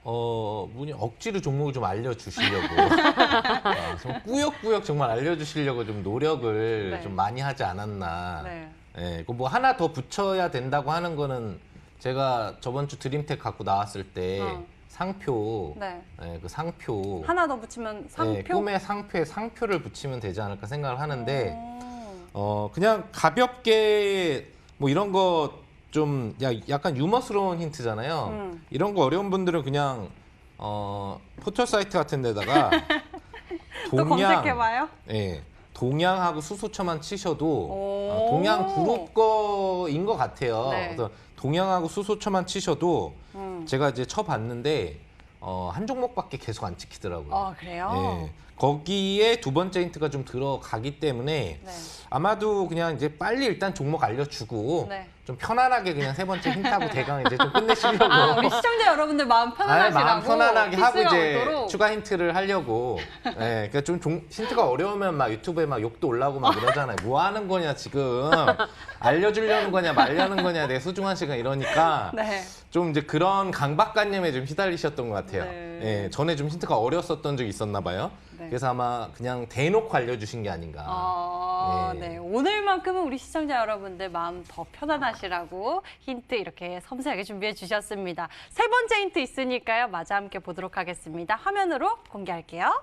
분이 억지로 종목을 좀 알려주시려고 좀 꾸역꾸역 정말 알려주시려고 좀 노력을 네. 좀 많이 하지 않았나. 네. 예, 뭐 하나 더 붙여야 된다고 하는 거는 제가 저번 주 드림텍 갖고 나왔을 때 상표, 네. 예, 그 상표, 하나 더 붙이면 상표? 예, 꿈의 상표에 상표를 붙이면 되지 않을까 생각을 하는데 오. 그냥 가볍게 뭐 이런 거 좀 약간 유머스러운 힌트잖아요. 이런 거 어려운 분들은 그냥 포털 사이트 같은 데다가 또 검색해봐요. 예, 동양하고 수소처만 치셔도 오. 동양 그룹 거인 것 같아요. 네. 그래서 동양하고 수소처만 치셔도 제가 이제 쳐봤는데 한 종목밖에 계속 안 찍히더라고요. 그래요? 예, 거기에 두 번째 힌트가 좀 들어가기 때문에 네. 아마도 그냥 이제 빨리 일단 종목 알려주고 네. 좀 편안하게 그냥 세 번째 힌트하고 대강 이제 좀 끝내시려고. 우리 시청자 여러분들 마음 편안하시라고. 마음 편안하게 하고 피스가 이제 오도록. 추가 힌트를 하려고. 예, 그러니까 좀 힌트가 어려우면 막 유튜브에 막 욕도 올라오고 막 그러잖아요. 뭐 하는 거냐 지금 알려주려는 거냐 말려는 거냐 내 소중한 시간 이러니까 네. 좀 이제 그런 강박관념에 좀 휘달리셨던 것 같아요. 네. 예, 전에 좀 힌트가 어렸었던 적이 있었나 봐요. 네. 그래서 아마 그냥 대놓고 알려주신 게 아닌가. 예. 네. 오늘만큼은 우리 시청자 여러분들 마음 더 편안하시라고 힌트 이렇게 섬세하게 준비해 주셨습니다. 세 번째 힌트 있으니까요. 마저 함께 보도록 하겠습니다. 화면으로 공개할게요.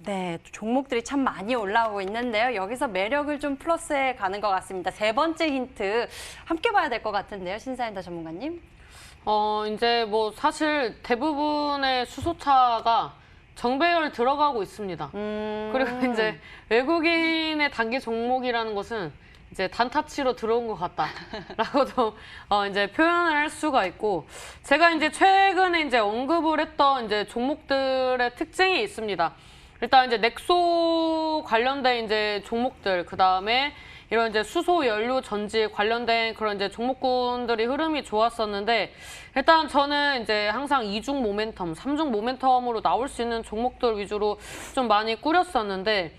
네, 종목들이 참 많이 올라오고 있는데요. 여기서 매력을 좀 플러스해 가는 것 같습니다. 세 번째 힌트 함께 봐야 될 것 같은데요. 신사임당 전문가님. 이제 뭐 사실 대부분의 수소차가 정배열 들어가고 있습니다. 그리고 이제 외국인의 단기 종목이라는 것은 이제 단타치로 들어온 것 같다라고도 이제 표현을 할 수가 있고, 제가 이제 최근에 이제 언급을 했던 이제 종목들의 특징이 있습니다. 일단 이제 넥소 관련된 이제 종목들, 그 다음에 이런 이제 수소 연료 전지 관련된 그런 이제 종목군들이 흐름이 좋았었는데, 일단 저는 이제 항상 2중 모멘텀, 3중 모멘텀으로 나올 수 있는 종목들 위주로 좀 많이 꾸렸었는데,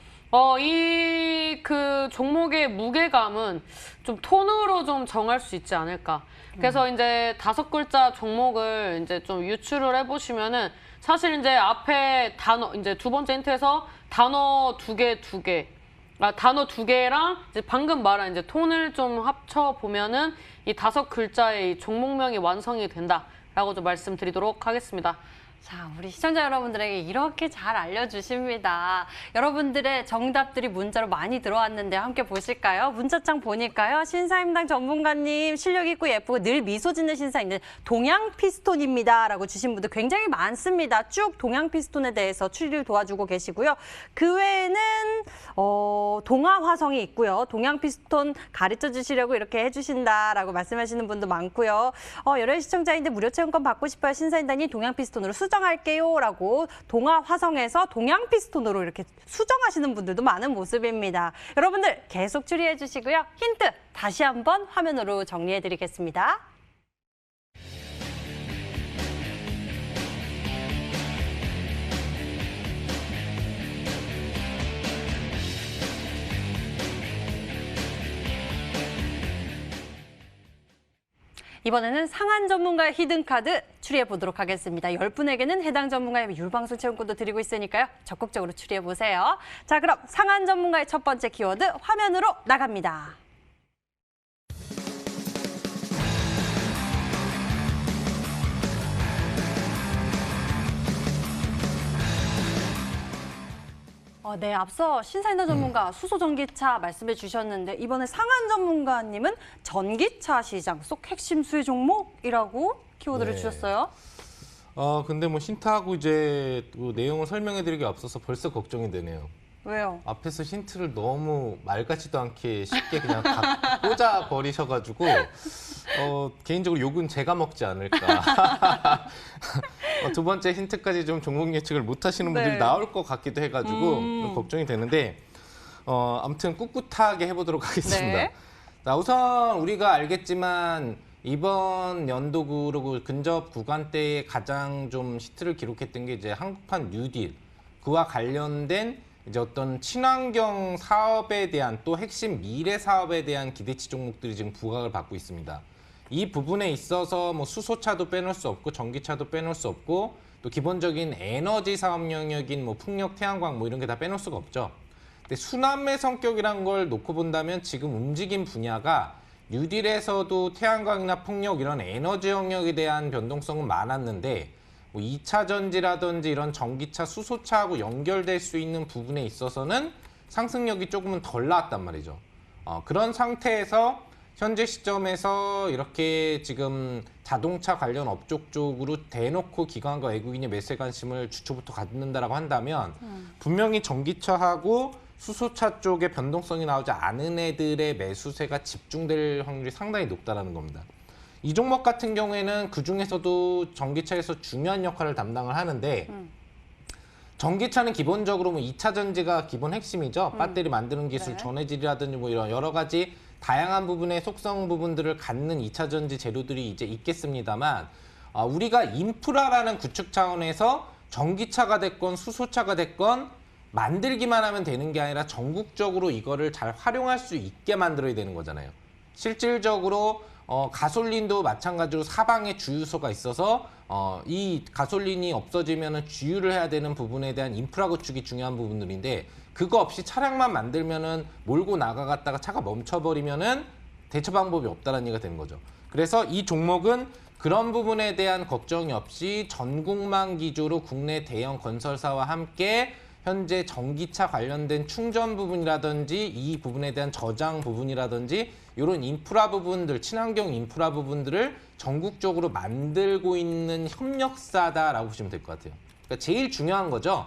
이 그 종목의 무게감은 좀 톤으로 좀 정할 수 있지 않을까. 그래서 이제 5글자 종목을 이제 좀 유추를 해보시면은, 사실 이제 앞에 단어, 이제 두 번째 힌트에서 단어 두 개, 단어 두 개랑 이제 방금 말한 이제 톤을 좀 합쳐 보면은 이 5글자의 이 종목명이 완성이 된다라고 좀 말씀드리도록 하겠습니다. 자, 우리 시청자 여러분들에게 이렇게 잘 알려주십니다. 여러분들의 정답들이 문자로 많이 들어왔는데 함께 보실까요? 문자창 보니까요. 신사임당 전문가님 실력 있고 예쁘고 늘 미소 짓는 신사임당 동양 피스톤입니다. 라고 주신 분들 굉장히 많습니다. 쭉 동양 피스톤에 대해서 추리를 도와주고 계시고요. 그 외에는 동아화성이 있고요. 동양 피스톤 가르쳐 주시려고 이렇게 해주신다라고 말씀하시는 분도 많고요. 여러 시청자인데 무료 체험권 받고 싶어요. 신사임당이 동양 피스톤으로 수정할게요 라고 동아화성에서 동양 피스톤으로 이렇게 수정하시는 분들도 많은 모습입니다. 여러분들 계속 추리해 주시고요. 힌트 다시 한번 화면으로 정리해 드리겠습니다. 이번에는 상한 전문가의 히든카드 추리해 보도록 하겠습니다. 10분에게는 해당 전문가의 율방술 체험권도 드리고 있으니까요. 적극적으로 추리해 보세요. 자, 그럼 상한 전문가의 첫 번째 키워드 화면으로 나갑니다. 네, 앞서 신사인더 전문가 수소 전기차 말씀해 주셨는데 이번에 상한 전문가님은 전기차 시장 속 핵심 수혜 종목이라고 키워드를 네. 주셨어요. 근데 뭐 힌트하고 이제 그 내용을 설명해드리기 앞서서 벌써 걱정이 되네요. 왜요? 앞에서 힌트를 너무 말 같지도 않게 쉽게 그냥 다 꽂아 버리셔가지고 개인적으로 욕은 제가 먹지 않을까. 두 번째 힌트까지 좀 종목 예측을 못 하시는 분들이 네. 나올 것 같기도 해가지고 좀 걱정이 되는데 아무튼 꿋꿋하게 해보도록 하겠습니다. 네. 자, 우선 우리가 알겠지만 이번 연도 그리고 근접 구간대에 가장 좀 히트를 기록했던 게 이제 한국판 뉴딜 그와 관련된 이제 어떤 친환경 사업에 대한 또 핵심 미래 사업에 대한 기대치 종목들이 지금 부각을 받고 있습니다. 이 부분에 있어서 뭐 수소차도 빼놓을 수 없고 전기차도 빼놓을 수 없고 또 기본적인 에너지 사업 영역인 뭐 풍력, 태양광 뭐 이런 게 다 빼놓을 수가 없죠. 근데 순환매 성격이란 걸 놓고 본다면 지금 움직임 분야가 뉴딜에서도 태양광이나 풍력 이런 에너지 영역에 대한 변동성은 많았는데 뭐 2차 전지라든지 이런 전기차, 수소차하고 연결될 수 있는 부분에 있어서는 상승력이 조금은 덜 나왔단 말이죠. 그런 상태에서 현재 시점에서 이렇게 지금 자동차 관련 업종 쪽으로 대놓고 기관과 외국인이 매수에 관심을 주초부터 갖는다라고 한다면 분명히 전기차하고 수소차 쪽에 변동성이 나오지 않은 애들의 매수세가 집중될 확률이 상당히 높다라는 겁니다. 이 종목 같은 경우에는 그중에서도 전기차에서 중요한 역할을 담당을 하는데 전기차는 기본적으로 뭐 2차 전지가 기본 핵심이죠. 배터리 만드는 기술, 네. 전해질이라든지 뭐 이런 여러 가지 다양한 부분의 속성 부분들을 갖는 2차 전지 재료들이 이제 있겠습니다만 우리가 인프라라는 구축 차원에서 전기차가 됐건 수소차가 됐건 만들기만 하면 되는 게 아니라 전국적으로 이거를 잘 활용할 수 있게 만들어야 되는 거잖아요. 실질적으로 가솔린도 마찬가지로 사방에 주유소가 있어서 이 가솔린이 없어지면 주유를 해야 되는 부분에 대한 인프라 구축이 중요한 부분들인데 그거 없이 차량만 만들면은 몰고 나가갔다가 차가 멈춰버리면은 대처 방법이 없다는 얘기가 되는 거죠. 그래서 이 종목은 그런 부분에 대한 걱정이 없이 전국망 기조로 국내 대형 건설사와 함께 현재 전기차 관련된 충전 부분이라든지 이 부분에 대한 저장 부분이라든지 이런 인프라 부분들, 친환경 인프라 부분들을 전국적으로 만들고 있는 협력사다라고 보시면 될 것 같아요. 그러니까 제일 중요한 거죠.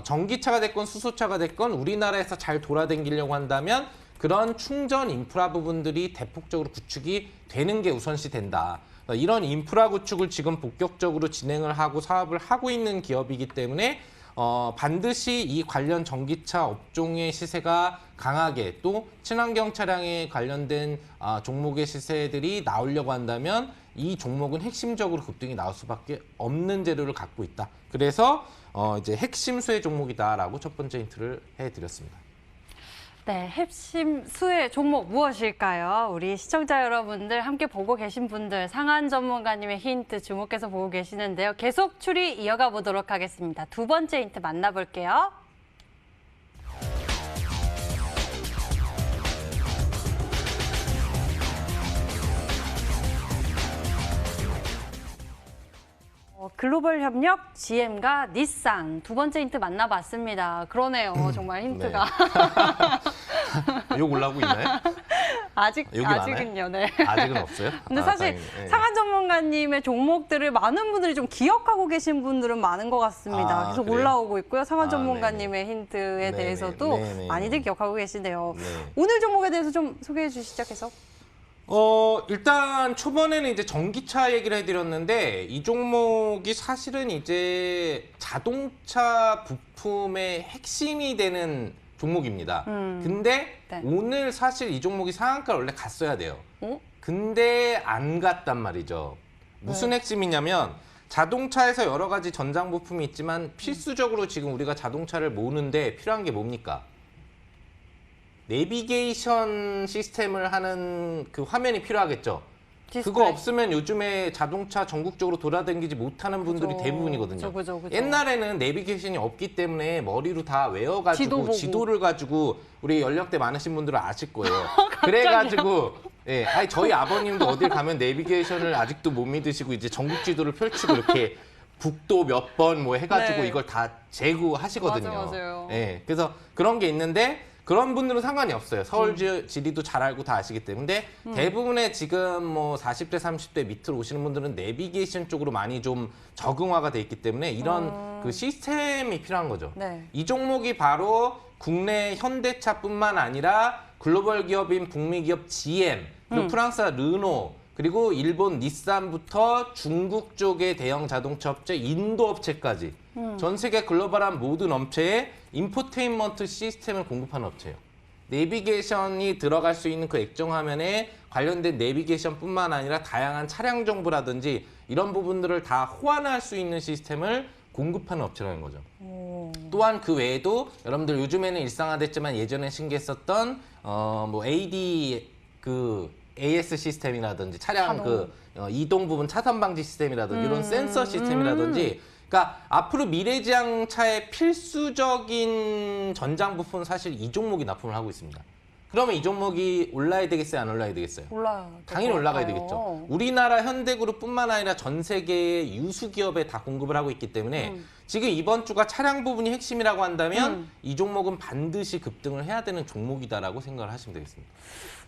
전기차가 됐건 수소차가 됐건 우리나라에서 잘 돌아다니려고 한다면 그런 충전 인프라 부분들이 대폭적으로 구축이 되는 게 우선시 된다. 이런 인프라 구축을 지금 본격적으로 진행을 하고 사업을 하고 있는 기업이기 때문에 반드시 이 관련 전기차 업종의 시세가 강하게 또 친환경 차량에 관련된 종목의 시세들이 나오려고 한다면 이 종목은 핵심적으로 급등이 나올 수밖에 없는 재료를 갖고 있다. 그래서 이제 핵심 수혜 종목이다라고 첫 번째 힌트를 해드렸습니다. 네, 핵심 수혜 종목 무엇일까요? 우리 시청자 여러분들 함께 보고 계신 분들 상한 전문가님의 힌트 주목해서 보고 계시는데요. 계속 추리 이어가 보도록 하겠습니다. 두 번째 힌트 만나볼게요. 글로벌 협력 GM과 닛산 두 번째 힌트 만나봤습니다. 그러네요, 정말 힌트가. 네. 욕 올라오고 있나요? 아직은요, 네. 아직은 없어요? 근데 사실 다행이네. 네. 상한 전문가님의 종목들을 많은 분들이 좀 기억하고 계신 분들은 많은 것 같습니다. 계속 그래요? 올라오고 있고요. 상한 아, 전문가님의 힌트에 네네. 대해서도 네네. 많이들 기억하고 계시네요. 네. 오늘 종목에 대해서 좀 소개해 주시죠, 계속. 일단 초반에는 이제 전기차 얘기를 해드렸는데 이 종목이 사실은 이제 자동차 부품의 핵심이 되는 종목입니다. 근데 네. 오늘 사실 이 종목이 상한가를 원래 갔어야 돼요. 어? 근데 안 갔단 말이죠. 무슨 핵심이냐면 자동차에서 여러 가지 전장 부품이 있지만 필수적으로 지금 우리가 자동차를 모으는데 필요한 게 뭡니까? 내비게이션 시스템을 하는 그 화면이 필요하겠죠. 디스플레이. 그거 없으면 요즘에 자동차 전국적으로 돌아다니지 못하는 분들이 그죠. 대부분이거든요. 그죠. 옛날에는 내비게이션이 없기 때문에 머리로 다 지도 외워가지고 보고. 지도를 가지고 우리 연령대 많으신 분들은 아실 거예요. 그래가지고 예, 아니 저희 아버님도 어딜 가면 내비게이션을 아직도 못 믿으시고 이제 전국 지도를 펼치고 이렇게 북도 몇 번 뭐 해가지고 네. 이걸 다 재고 하시거든요. 맞아요. 예, 그래서 그런 게 있는데 그런 분들은 상관이 없어요. 서울 지리도 잘 알고 다 아시기 때문에 대부분의 지금 뭐 40대, 30대 밑으로 오시는 분들은 내비게이션 쪽으로 많이 좀 적응화가 돼 있기 때문에 이런 그 시스템이 필요한 거죠. 네. 이 종목이 바로 국내 현대차뿐만 아니라 글로벌 기업인 북미 기업 GM, 그리고 프랑스 르노, 그리고 일본 닛산부터 중국 쪽의 대형 자동차 업체, 인도 업체까지 전 세계 글로벌한 모든 업체에 인포테인먼트 시스템을 공급하는 업체예요. 내비게이션이 들어갈 수 있는 그 액정 화면에 관련된 내비게이션뿐만 아니라 다양한 차량 정보라든지 이런 부분들을 다 호환할 수 있는 시스템을 공급하는 업체라는 거죠. 또한 그 외에도 여러분들 요즘에는 일상화됐지만 예전에 신기했었던 뭐 AD 그 AS 시스템이라든지 차량 그 이동 부분 차선 방지 시스템이라든지 이런 센서 시스템이라든지 그러니까 앞으로 미래지향차의 필수적인 전장 부품 사실 이 종목이 납품을 하고 있습니다. 그러면 이 종목이 올라야 되겠어요, 안 올라야 되겠어요? 올라야 당연히 올라가야 되겠죠. 우리나라 현대그룹뿐만 아니라 전 세계의 유수 기업에 다 공급을 하고 있기 때문에 지금 이번 주가 차량 부분이 핵심이라고 한다면 이 종목은 반드시 급등을 해야 되는 종목이다라고 생각을 하시면 되겠습니다.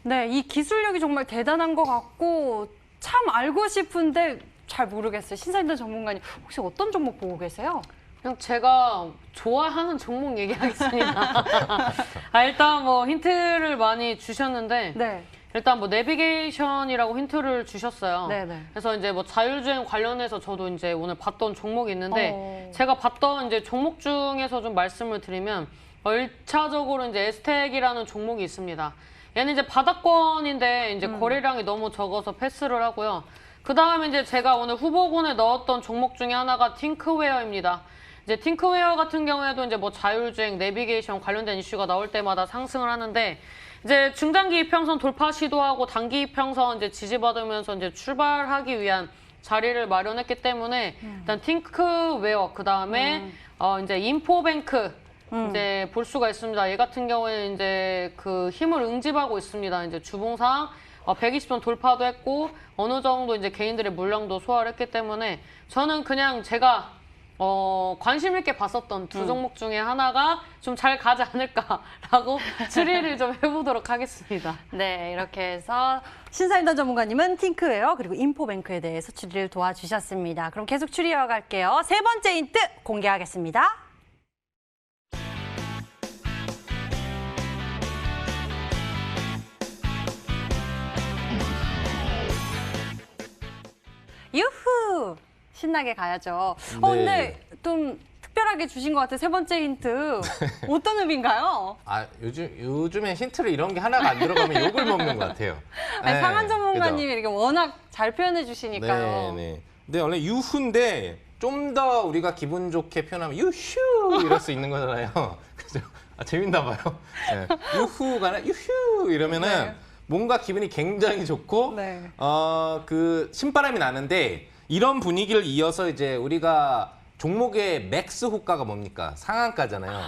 네, 이 기술력이 정말 대단한 것 같고 참 알고 싶은데 잘 모르겠어요. 신사임당 전문가님 혹시 어떤 종목 보고 계세요? 그냥 제가 좋아하는 종목 얘기하겠습니다. 일단 뭐 힌트를 많이 주셨는데 네. 일단 뭐 내비게이션이라고 힌트를 주셨어요. 네네. 그래서 이제 뭐 자율주행 관련해서 저도 이제 오늘 봤던 종목이 있는데 어. 제가 봤던 이제 종목 중에서 좀 말씀을 드리면 1차적으로 이제 에스텍이라는 종목이 있습니다. 얘는 이제 바닥권인데 이제 거래량이 너무 적어서 패스를 하고요. 그 다음에 이제 제가 오늘 후보군에 넣었던 종목 중에 하나가 팅크웨어입니다. 이제 팅크웨어 같은 경우에도 이제 뭐 자율주행, 내비게이션 관련된 이슈가 나올 때마다 상승을 하는데 이제 중장기 이평선 돌파 시도하고 단기 이평선 이제 지지받으면서 이제 출발하기 위한 자리를 마련했기 때문에 일단 팅크웨어 그 다음에 이제 인포뱅크 이제 볼 수가 있습니다. 얘 같은 경우에는 이제 그 힘을 응집하고 있습니다. 이제 주봉상 120선 돌파도 했고 어느 정도 이제 개인들의 물량도 소화를 했기 때문에 저는 그냥 제가 관심 있게 봤었던 두 종목 중에 하나가 좀 잘 가지 않을까라고 추리를 좀 해보도록 하겠습니다. 네, 이렇게 해서 신사임당 전문가님은 팅크웨어 그리고 인포뱅크에 대해서 추리를 도와주셨습니다. 그럼 계속 추리해 갈게요. 세 번째 힌트 공개하겠습니다. 유후! 신나게 가야죠. 네. 근데 좀 특별하게 주신 것 같아요. 세 번째 힌트. 어떤 의미인가요? 요즘에 힌트를 이런 게 하나가 안 들어가면 욕을 먹는 것 같아요. 아니, 네, 상한 전문가님이 그죠? 이렇게 워낙 잘 표현해 주시니까요. 네. 근데 원래 유후인데 좀 더 우리가 기분 좋게 표현하면 유휴 이럴 수 있는 거잖아요. 그죠? 재밌나 봐요. 네. 유후가 아니라 유휴 이러면은 네. 뭔가 기분이 굉장히 좋고 네. 그 신바람이 나는데 이런 분위기를 이어서 이제 우리가 종목의 맥스 호가가 뭡니까? 상한가잖아요.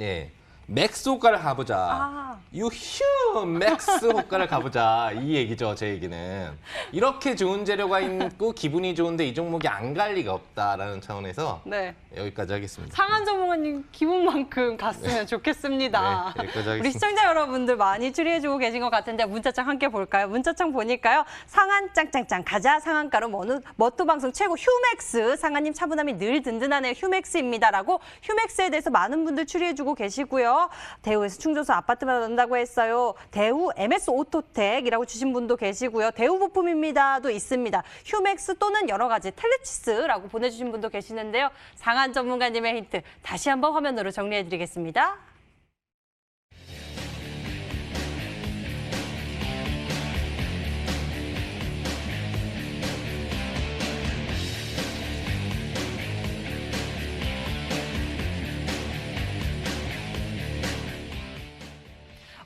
예. 맥스 호가를 가보자. 유휴 맥스 호가를 가보자. 이 얘기죠, 제 얘기는. 이렇게 좋은 재료가 있고 기분이 좋은데 이 종목이 안 갈 리가 없다라는 차원에서 네. 여기까지 하겠습니다. 상한 전문가님 기분만큼 갔으면 좋겠습니다. 네, 여기까지 하겠습니다. 우리 시청자 여러분들 많이 추리해주고 계신 것 같은데 문자창 함께 볼까요? 문자창 보니까요. 상한 짱짱짱 가자 상한가로 머투방송 최고 휴맥스 상한님 차분함이 늘 든든하네요. 휴맥스입니다라고 휴맥스에 대해서 많은 분들 추리해주고 계시고요. 대우에서 충전소 아파트마다 넣는다고 했어요. 대우 MS 오토텍이라고 주신 분도 계시고요. 대우 부품입니다도 있습니다. 휴맥스 또는 여러 가지 텔레치스라고 보내주신 분도 계시는데요. 상한 전문가님의 힌트 다시 한번 화면으로 정리해드리겠습니다.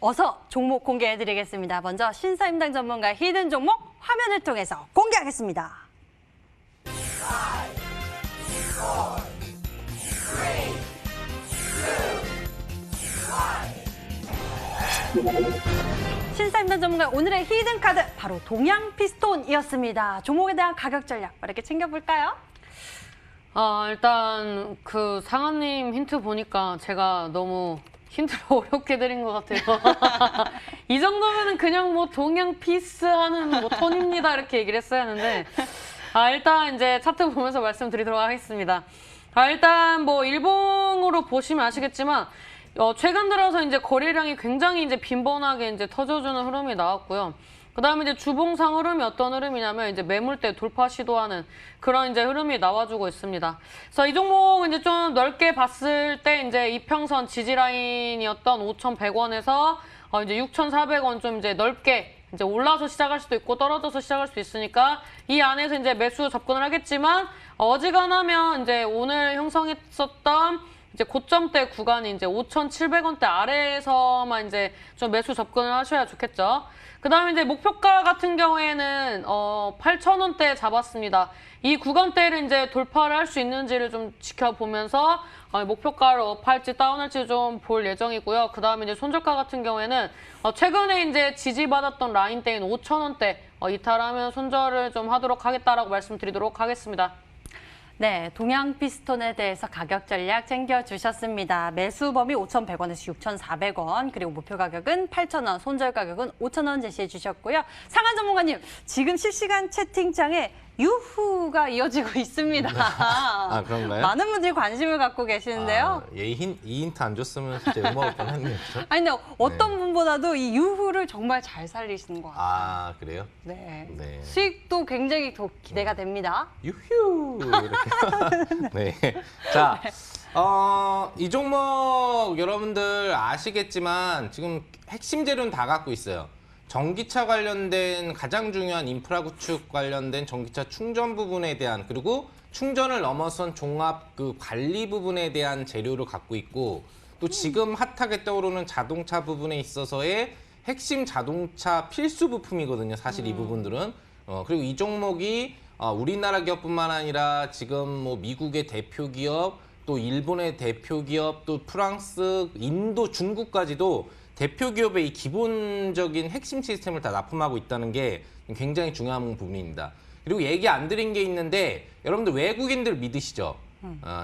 어서 종목 공개해드리겠습니다. 먼저 신사임당 전문가 히든 종목 화면을 통해서 공개하겠습니다. 신사임당 전문가 오늘의 히든 카드 바로 동양 피스톤이었습니다. 종목에 대한 가격 전략 빠르게 챙겨볼까요? 일단 그 상한님 힌트 보니까 제가 너무 힌트를 어렵게 드린 것 같아요. 이 정도면은 그냥 뭐 동양 피스 하는 뭐 톤입니다 이렇게 얘기를 했어야 하는데 일단 이제 차트 보면서 말씀드리도록 하겠습니다. 일단 뭐 일봉으로 보시면 아시겠지만 최근 들어서 이제 거래량이 굉장히 이제 빈번하게 이제 터져주는 흐름이 나왔고요. 그다음에 이제 주봉상 흐름이 어떤 흐름이냐면 이제 매물대 돌파 시도하는 그런 이제 흐름이 나와주고 있습니다. 그래서 이 종목 이제 좀 넓게 봤을 때 이제 이평선 지지 라인이었던 5,100원에서 이제 6,400원 좀 이제 넓게 이제 올라서 시작할 수도 있고 떨어져서 시작할 수 있으니까 이 안에서 이제 매수 접근을 하겠지만 어지간하면 이제 오늘 형성했었던 이제 고점대 구간이 이제 5,700원대 아래에서만 이제 좀 매수 접근을 하셔야 좋겠죠. 그다음에 이제 목표가 같은 경우에는 8,000원대 잡았습니다. 이 구간대를 이제 돌파를 할 수 있는지를 좀 지켜보면서 목표가를 업할지 다운할지 좀 볼 예정이고요. 그다음에 이제 손절가 같은 경우에는 최근에 이제 지지받았던 라인대인 5,000원대 이탈하면 손절을 좀 하도록 하겠다라고 말씀드리도록 하겠습니다. 네, 동양 피스톤에 대해서 가격 전략 챙겨주셨습니다. 매수 범위 5,100원에서 6,400원, 그리고 목표 가격은 8,000원, 손절 가격은 5,000원 제시해 주셨고요. 상한 전문가님, 지금 실시간 채팅창에 유후가 이어지고 있습니다. 그런가요? 많은 분들이 관심을 갖고 계시는데요. 이 힌트 안 줬으면 진짜 욕먹을 뻔했네요. 아니, 근데 어떤 분보다도 이 유후를 정말 잘 살리시는 것 같아요. 그래요? 네. 네. 수익도 굉장히 더 기대가 됩니다. 유휴 이렇게. 네. 자, 이 종목 여러분들 아시겠지만 지금 핵심 재료는 다 갖고 있어요. 전기차 관련된 가장 중요한 인프라 구축 관련된 전기차 충전 부분에 대한 그리고 충전을 넘어선 종합 그 관리 부분에 대한 재료를 갖고 있고 또 지금 핫하게 떠오르는 자동차 부분에 있어서의 핵심 자동차 필수 부품이거든요. 사실 이 부분들은. 그리고 이 종목이 우리나라 기업뿐만 아니라 지금 뭐 미국의 대표 기업, 또 일본의 대표 기업, 또 프랑스, 인도, 중국까지도 대표 기업의 이 기본적인 핵심 시스템을 다 납품하고 있다는 게 굉장히 중요한 부분입니다. 그리고 얘기 안 드린 게 있는데 여러분들 외국인들 믿으시죠?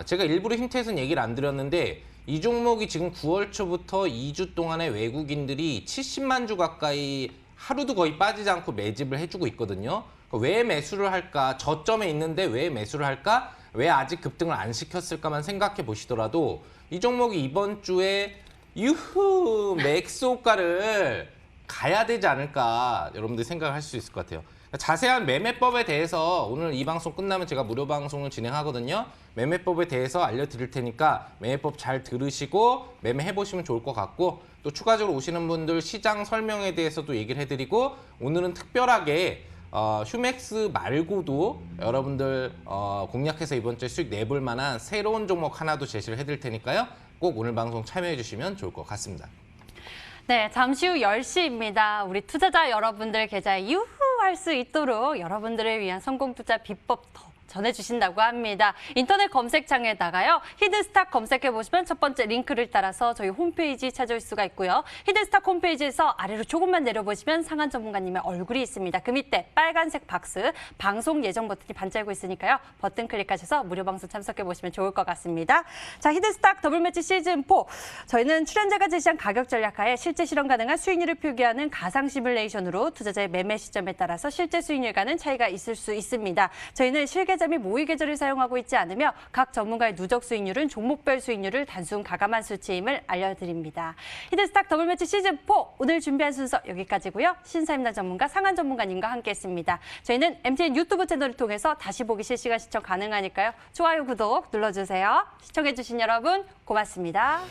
제가 일부러 힌트에서는 얘기를 안 드렸는데 이 종목이 지금 9월 초부터 2주 동안에 외국인들이 70만 주 가까이 하루도 거의 빠지지 않고 매집을 해주고 있거든요. 왜 매수를 할까? 저점에 있는데 왜 매수를 할까? 왜 아직 급등을 안 시켰을까만 생각해 보시더라도 이 종목이 이번 주에 유후 맥스호가를 가야 되지 않을까 여러분들 생각할 수 있을 것 같아요. 자세한 매매법에 대해서 오늘 이 방송 끝나면 제가 무료 방송을 진행하거든요. 매매법에 대해서 알려드릴 테니까 매매법 잘 들으시고 매매해보시면 좋을 것 같고 또 추가적으로 오시는 분들 시장 설명에 대해서도 얘기를 해드리고 오늘은 특별하게 휴맥스 말고도 여러분들 공략해서 이번 주에 수익 내볼 만한 새로운 종목 하나도 제시를 해드릴 테니까요. 꼭 오늘 방송 참여해 주시면 좋을 것 같습니다. 네, 잠시 후 10시입니다. 우리 투자자 여러분들 계좌에 유후할 수 있도록 여러분들을 위한 성공 투자 비법 더 전해주신다고 합니다. 인터넷 검색창에다가요. 히든스탁 검색해보시면 첫 번째 링크를 따라서 저희 홈페이지 찾아올 수가 있고요. 히든스탁 홈페이지에서 아래로 조금만 내려보시면 상한 전문가님의 얼굴이 있습니다. 그 밑에 빨간색 박스 방송 예정 버튼이 반짝이고 있으니까요. 버튼 클릭하셔서 무료 방송 참석해보시면 좋을 것 같습니다. 자, 히든스탁 더블매치 시즌4. 저희는 출연자가 제시한 가격 전략하에 실제 실현 가능한 수익률을 표기하는 가상 시뮬레이션으로 투자자의 매매 시점에 따라서 실제 수익률과는 차이가 있을 수 있습니다. 저희는 실계좌 및 모의 계좌를 사용하고 있지 않으며 각 전문가의 누적 수익률은 종목별 수익률을 단순 가감한 수치임을 알려드립니다. 히든스탁 더블매치 시즌4 오늘 준비한 순서 여기까지고요. 신사임당 전문가 상한 전문가님과 함께했습니다. 저희는 MTN 유튜브 채널을 통해서 다시 보기 실시간 시청 가능하니까요. 좋아요, 구독 눌러주세요. 시청해주신 여러분 고맙습니다.